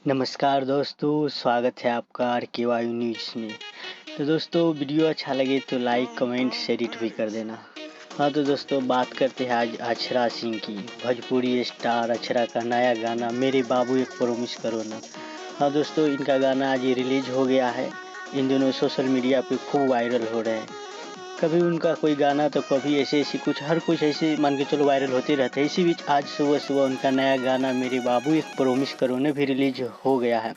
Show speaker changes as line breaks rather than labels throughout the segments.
नमस्कार दोस्तों, स्वागत है आपका आर.के. वायु न्यूज़ में। तो दोस्तों वीडियो अच्छा लगे तो लाइक, कमेंट, शेयर भी कर देना। हाँ तो दोस्तों बात करते हैं आज अक्षरा सिंह की। भोजपुरी स्टार अक्षरा का नया गाना मेरे बाबू एक प्रॉमिस करो ना। हाँ दोस्तों इनका गाना आज रिलीज हो गया है। इन दिनों सोशल मीडिया पे खूब वायरल हो रहे हैं। कभी उनका कोई गाना तो कभी ऐसे हर कुछ ऐसे मान के चलो वायरल होते रहते हैं। इसी बीच आज सुबह उनका नया गाना मेरे बाबू एक प्रॉमिस करो ने भी रिलीज हो गया है।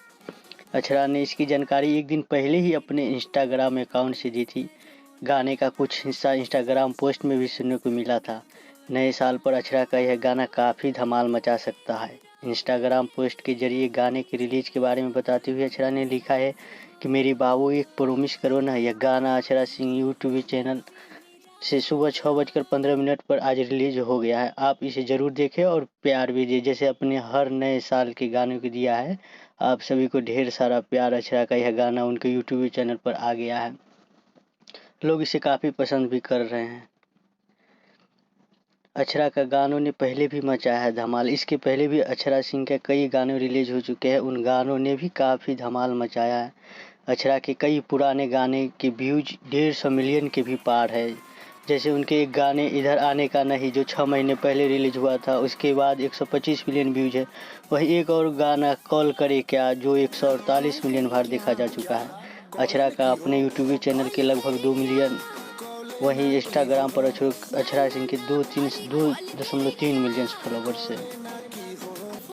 अक्षरा ने इसकी जानकारी एक दिन पहले ही अपने इंस्टाग्राम अकाउंट से दी थी। गाने का कुछ हिस्सा इंस्टाग्राम पोस्ट में भी सुनने को मिला था। नए साल पर अक्षरा का यह गाना काफ़ी धमाल मचा सकता है। इंस्टाग्राम पोस्ट के जरिए गाने के रिलीज के बारे में बताते हुए अक्षरा ने लिखा है कि मेरे बाबू एक प्रॉमिस करो ना। यह गाना अक्षरा सिंह यूट्यूब चैनल से सुबह 6:15 पर आज रिलीज हो गया है। आप इसे ज़रूर देखें और प्यार भी दीजिए जैसे अपने हर नए साल के गानों को दिया है। आप सभी को ढेर सारा प्यार। अक्षरा का यह गाना उनके यूट्यूब चैनल पर आ गया है। लोग इसे काफ़ी पसंद भी कर रहे हैं। अक्षरा का गानों ने पहले भी मचाया है धमाल। इसके पहले भी अक्षरा सिंह के कई गाने रिलीज हो चुके हैं। उन गानों ने भी काफ़ी धमाल मचाया है। अक्षरा के कई पुराने गाने के व्यूज 150 मिलियन के भी पार है। जैसे उनके एक गाने इधर आने का नहीं जो 6 महीने पहले रिलीज हुआ था, उसके बाद 125 मिलियन व्यूज है। वही एक और गाना कॉल करे क्या जो 148 मिलियन बार देखा जा चुका है। अक्षरा का अपने यूट्यूब चैनल के लगभग 2 मिलियन, वहीं इंस्टाग्राम पर अक्षरा सिंह के 2.3 मिलियन फॉलोवर्स है।